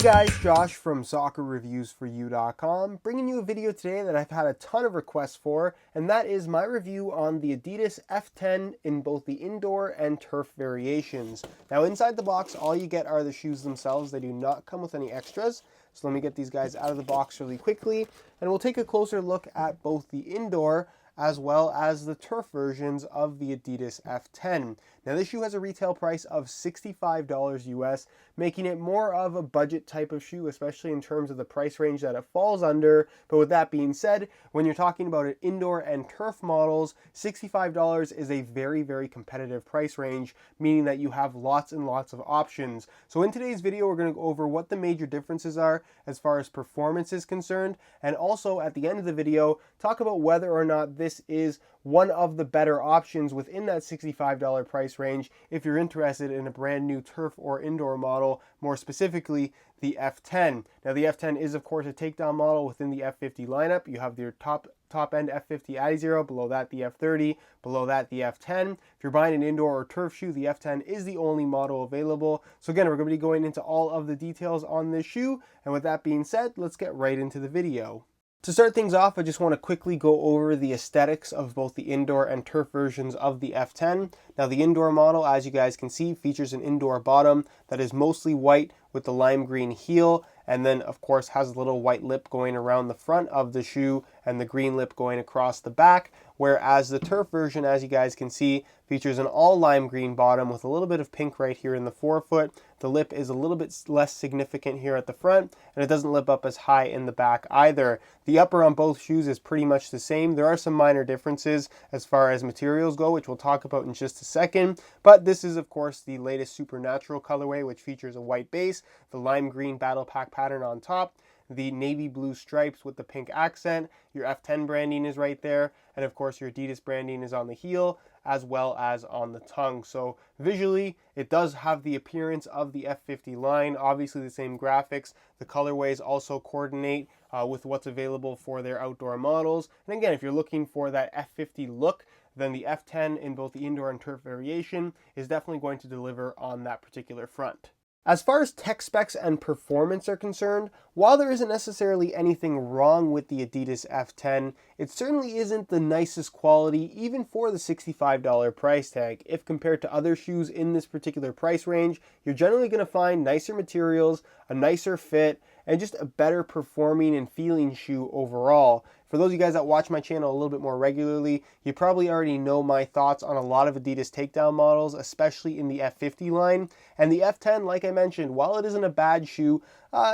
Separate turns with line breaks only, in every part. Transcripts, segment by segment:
Guys, Josh from soccerreviewsforyou.com, bringing you a video today that I've had a ton of requests for, and that is my review on the Adidas F10 in both the indoor and turf variations. Now inside the box, all you get are the shoes themselves. They do not come with any extras. So let me get these guys out of the box really quickly, and we'll take a closer look at both the indoor as well as the turf versions of the Adidas F10. Now this shoe has a retail price of $65 US, making it more of a budget type of shoe, especially in terms of the price range that it falls under. But with that being said, when you're talking about an indoor and turf models, $65 is a very, very competitive price range, meaning that you have lots and lots of options. So in today's video, we're going to go over what the major differences are as far as performance is concerned, and also at the end of the video, talk about whether or not this is one of the better options within that $65 price range if you're interested in a brand new turf or indoor model, more specifically the F10. Now the F10 is of course a takedown model within the F50 lineup. You have your top end F50 Adizero, below that the F30, below that the F10. If you're buying an indoor or turf shoe, the F10 is the only model available. So again, we're going to be going into all of the details on this shoe, and with that being said, let's get right into the video. To start things off, I just want to quickly go over the aesthetics of both the indoor and turf versions of the F10. Now the indoor model, as you guys can see, features an indoor bottom that is mostly white with the lime green heel, and then of course has a little white lip going around the front of the shoe and the green lip going across the back, whereas the turf version, as you guys can see, features an all lime green bottom with a little bit of pink right here in the forefoot. The lip is a little bit less significant here at the front, and it doesn't lip up as high in the back either. The upper on both shoes is pretty much the same. There are some minor differences as far as materials go, which we'll talk about in just a second, but this is of course the latest Supernatural colorway, which features a white base, the lime green battle pack pattern on top, the navy blue stripes with the pink accent, your F10 branding is right there, and of course your Adidas branding is on the heel as well as on the tongue. So visually, it does have the appearance of the F50 line, obviously the same graphics. The colorways also coordinate with what's available for their outdoor models. And again, if you're looking for that F50 look, then the F10 in both the indoor and turf variation is definitely going to deliver on that particular front. As far as tech specs and performance are concerned, while there isn't necessarily anything wrong with the Adidas F10, it certainly isn't the nicest quality even for the $65 price tag. If compared to other shoes in this particular price range, you're generally going to find nicer materials, a nicer fit, and just a better performing and feeling shoe overall. For those of you guys that watch my channel a little bit more regularly, you probably already know my thoughts on a lot of Adidas takedown models, especially in the F50 line. And the F10, like I mentioned, while it isn't a bad shoe,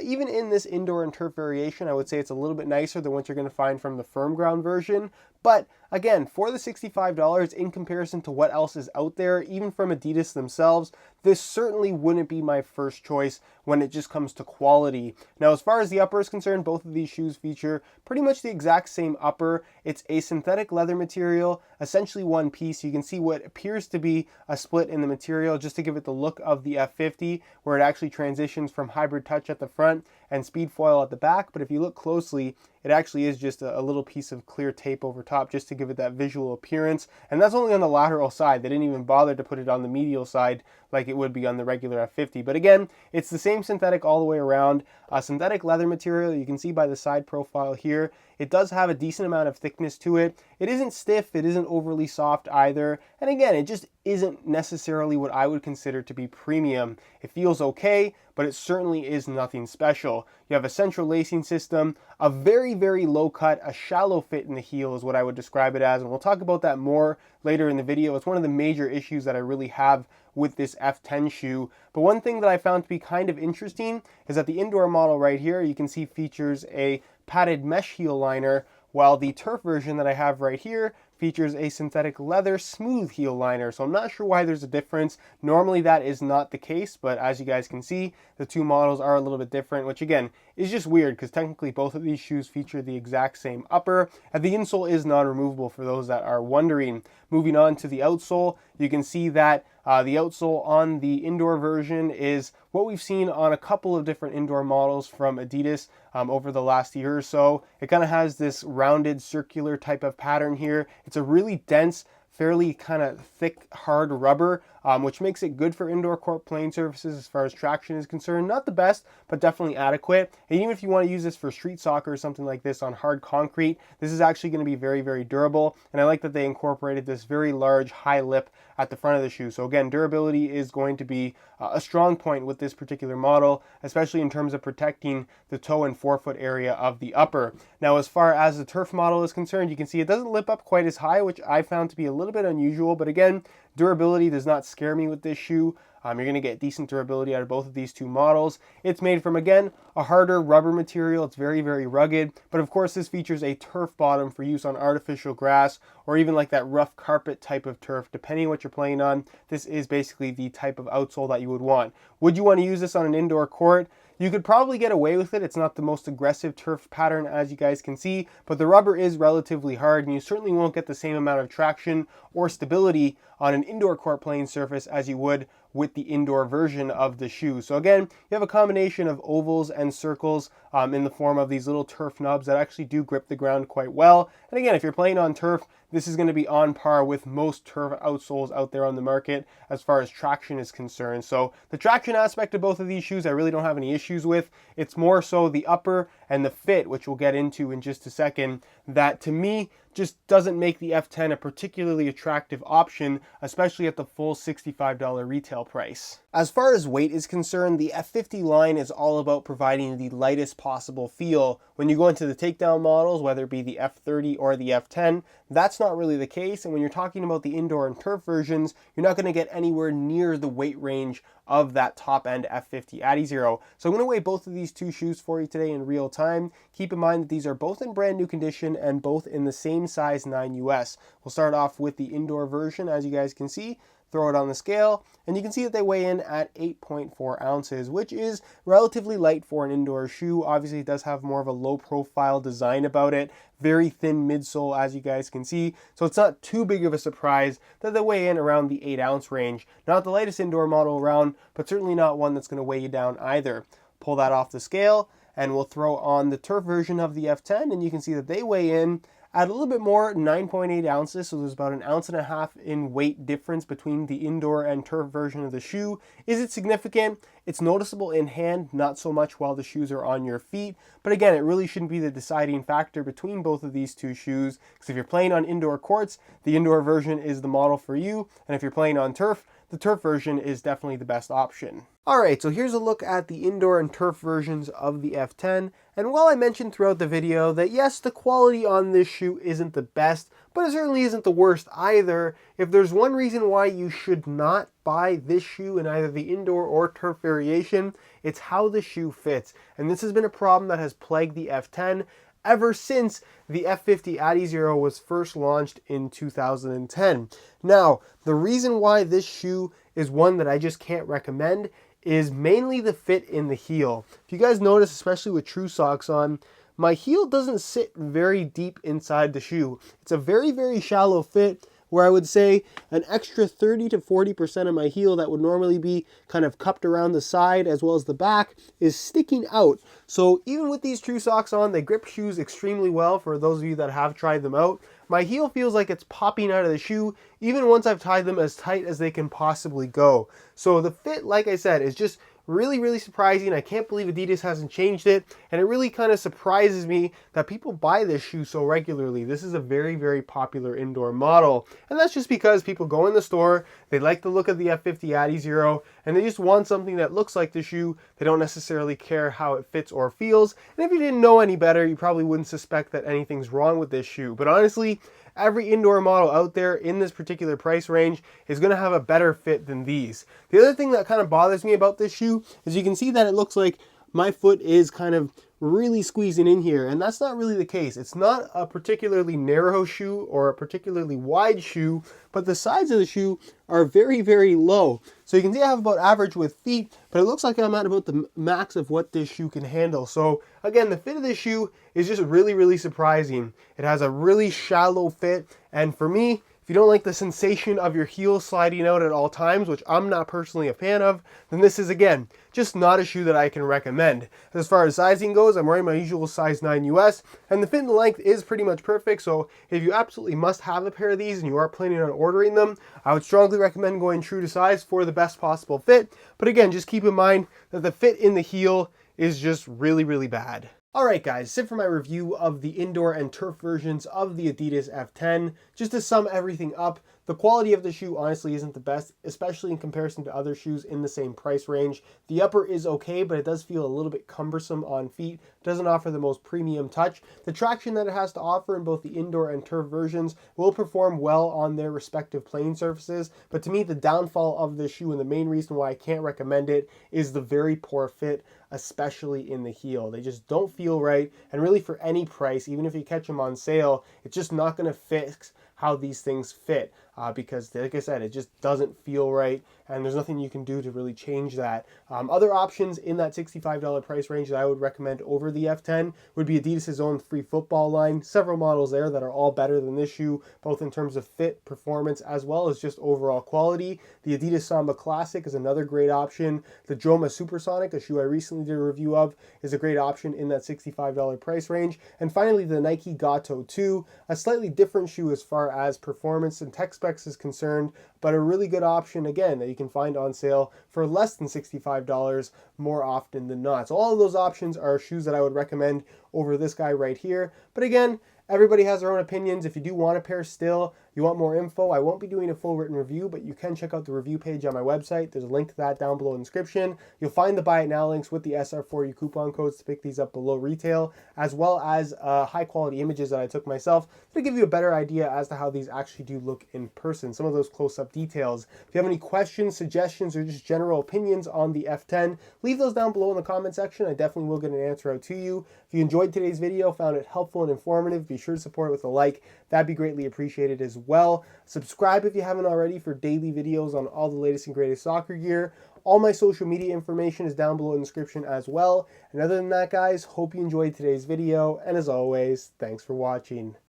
even in this indoor and turf variation, I would say it's a little bit nicer than what you're going to find from the firm ground version. But again, for the $65 in comparison to what else is out there, even from Adidas themselves, this certainly wouldn't be my first choice when it just comes to quality. Now, as far as the upper is concerned, both of these shoes feature pretty much the exact same upper. It's a synthetic leather material, essentially one piece. You can see what appears to be a split in the material just to give it the look of the F50, where it actually transitions from hybrid touch at the front and speed foil at the back. But if you look closely, it actually is just a little piece of clear tape over top just to give it that visual appearance. And that's only on the lateral side. They didn't even bother to put it on the medial side like it would be on the regular F50. But again, it's the same synthetic all the way around. Synthetic leather material, you can see by the side profile here, it does have a decent amount of thickness to it. It isn't stiff, it isn't overly soft either. And again, it just isn't necessarily what I would consider to be premium. It feels okay, but it certainly is nothing special. You have a central lacing system, a very, very low cut, a shallow fit in the heel is what I would describe it as. And we'll talk about that more later in the video. It's one of the major issues that I really have with this F10 shoe. But one thing that I found to be kind of interesting is that the indoor model right here, you can see features a padded mesh heel liner, while the turf version that I have right here features a synthetic leather smooth heel liner. So I'm not sure why there's a difference. Normally that is not the case, but as you guys can see, the two models are a little bit different, which again is just weird because technically both of these shoes feature the exact same upper, and the insole is non-removable for those that are wondering. Moving on to the outsole, you can see that the outsole on the indoor version is what we've seen on a couple of different indoor models from Adidas over the last year or so. It kind of has this rounded circular type of pattern here. It's a really dense, fairly kind of thick, hard rubber. which makes it good for indoor court playing surfaces as far as traction is concerned. Not the best, but definitely adequate. And even if you want to use this for street soccer or something like this on hard concrete, this is actually going to be very, very durable. And I like that they incorporated this very large high lip at the front of the shoe. So again, durability is going to be a strong point with this particular model, especially in terms of protecting the toe and forefoot area of the upper. Now, as far as the turf model is concerned, you can see it doesn't lip up quite as high, which I found to be a little bit unusual. But again, durability does not scare me with this shoe. You're going to get decent durability out of both of these two models. It's made from, again, a harder rubber material. It's very, very rugged. But of course, this features a turf bottom for use on artificial grass or even like that rough carpet type of turf. Depending on what you're playing on, this is basically the type of outsole that you would want. Would you want to use this on an indoor court? You could probably get away with it. It's not the most aggressive turf pattern, as you guys can see, but the rubber is relatively hard, and you certainly won't get the same amount of traction or stability on an indoor court playing surface as you would with the indoor version of the shoe. So again, you have a combination of ovals and circles in the form of these little turf nubs that actually do grip the ground quite well. And again, if you're playing on turf, this is going to be on par with most turf outsoles out there on the market as far as traction is concerned. So the traction aspect of both of these shoes I really don't have any issues with. It's more so the upper and the fit, which we'll get into in just a second, that to me just doesn't make the F10 a particularly attractive option, especially at the full $65 retail price. As far as weight is concerned, the F50 line is all about providing the lightest possible feel. When you go into the takedown models, whether it be the F30 or the F10, that's not really the case. And when you're talking about the indoor and turf versions, you're not going to get anywhere near the weight range of that top end F50 Adizero. So I'm going to weigh both of these two shoes for you today in real time. Keep in mind that these are both in brand new condition and both in the same size 9 US. We'll start off with the indoor version, as you guys can see. Throw it on the scale, and you can see that they weigh in at 8.4 ounces, which is relatively light for an indoor shoe. Obviously, it does have more of a low-profile design about it. Very thin midsole, as you guys can see. So it's not too big of a surprise that they weigh in around the 8-ounce range. Not the lightest indoor model around, but certainly not one that's going to weigh you down either. Pull that off the scale, and we'll throw on the turf version of the F10, and you can see that they weigh in at a little bit more, 9.8 ounces, so there's about 1.5 ounces in weight difference between the indoor and turf version of the shoe. Is it significant? It's noticeable in hand, not so much while the shoes are on your feet. But again, it really shouldn't be the deciding factor between both of these two shoes, because if you're playing on indoor courts, the indoor version is the model for you, and if you're playing on turf, the turf version is definitely the best option. Alright, so here's a look at the indoor and turf versions of the F10, and while I mentioned throughout the video that yes, the quality on this shoe isn't the best, but it certainly isn't the worst either, if there's one reason why you should not buy this shoe in either the indoor or turf variation, it's how the shoe fits. And this has been a problem that has plagued the F10 ever since the F50 Adizero was first launched in 2010. Now, the reason why this shoe is one that I just can't recommend is mainly the fit in the heel. If you guys notice, especially with True Socks on, my heel doesn't sit very deep inside the shoe. It's a very, very shallow fit, where I would say an extra 30 to 40% of my heel that would normally be kind of cupped around the side as well as the back is sticking out. So even with these True Socks on, they grip shoes extremely well for those of you that have tried them out. My heel feels like it's popping out of the shoe even once I've tied them as tight as they can possibly go. So the fit, like I said, is just really, really surprising. I can't believe Adidas hasn't changed it, and it really kind of surprises me that people buy this shoe so regularly. This is a very, very popular indoor model, and that's just because people go in the store, they like the look of the F50 Adizero, and they just want something that looks like the shoe. They don't necessarily care how it fits or feels, and if you didn't know any better, you probably wouldn't suspect that anything's wrong with this shoe. But honestly, every indoor model out there in this particular price range is going to have a better fit than these. The other thing that kind of bothers me about this shoe is you can see that it looks like my foot is kind of really squeezing in here, and that's not really the case. It's not a particularly narrow shoe or a particularly wide shoe, but the sides of the shoe are very, very low. So you can see I have about average width feet, but it looks like I'm at about the max of what this shoe can handle. So again, the fit of this shoe is just really, really surprising. It has a really shallow fit, and for me, if If you don't like the sensation of your heel sliding out at all times, which I'm not personally a fan of, then this is, again, just not a shoe that I can recommend. As far as sizing goes, I'm wearing my usual size 9 US, and the fit and length is pretty much perfect, so if you absolutely must have a pair of these and you are planning on ordering them, I would strongly recommend going true to size for the best possible fit. But again, just keep in mind that the fit in the heel is just really, really bad. Alright guys, that's it for my review of the indoor and turf versions of the Adidas F10. Just to sum everything up, the quality of the shoe honestly isn't the best, especially in comparison to other shoes in the same price range. The upper is okay, but it does feel a little bit cumbersome on feet. It doesn't offer the most premium touch. The traction that it has to offer in both the indoor and turf versions will perform well on their respective playing surfaces, but to me the downfall of this shoe and the main reason why I can't recommend it is the very poor fit, especially in the heel. They just don't feel right, and really for any price, even if you catch them on sale, it's just not going to fix how these things fit because, like I said, it just doesn't feel right, and there's nothing you can do to really change that. Other options in that $65 price range that I would recommend over the F10 would be Adidas' own Free Football line. Several models there that are all better than this shoe, both in terms of fit, performance, as well as just overall quality. The Adidas Samba Classic is another great option. The Joma Supersonic, a shoe I recently did a review of, is a great option in that $65 price range. And finally, the Nike Gato 2, a slightly different shoe as far as performance and tech specs is concerned, but a really good option, again, that you can find on sale for less than $65 more often than not. So all of those options are shoes that I would recommend over this guy right here. But again, everybody has their own opinions. If you do want a pair still, you want more info, I won't be doing a full written review, but you can check out the review page on my website. There's a link to that down below in the description. You'll find the buy it now links with the SR4U coupon codes to pick these up below retail, as well as high quality images that I took myself to give you a better idea as to how these actually do look in person, some of those close-up details. If you have any questions, suggestions, or just general opinions on the F10, leave those down below in the comment section. I definitely will get an answer out to you. If you enjoyed today's video, found it helpful and informative, be sure to support it with a like. That'd be greatly appreciated as well. Subscribe if you haven't already for daily videos on all the latest and greatest soccer gear. All my social media information is down below in the description as well. And other than that, guys, hope you enjoyed today's video. And as always, thanks for watching.